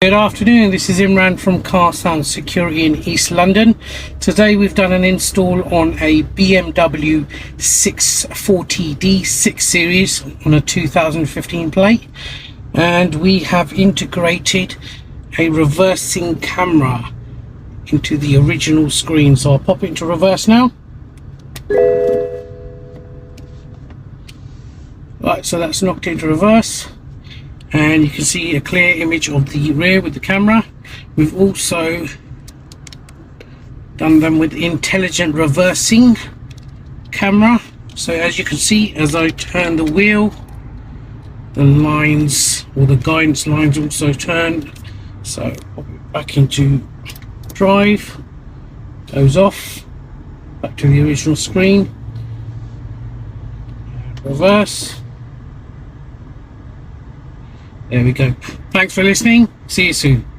Good afternoon, this is Imran from Car Sound Security in East London. Today we've done an install on a BMW 640D 6 Series on a 2015 plate, and we have integrated a reversing camera into the original screen. So I'll pop it into reverse now. Right, so that's knocked into reverse, and you can see a clear image of the rear with the camera. We've also done them with intelligent reversing camera. So as you can see, as I turn the wheel, the lines or the guidance lines also turn. So pop it back into drive, goes off, back to the original screen, reverse. There we go. Thanks for listening. See you soon.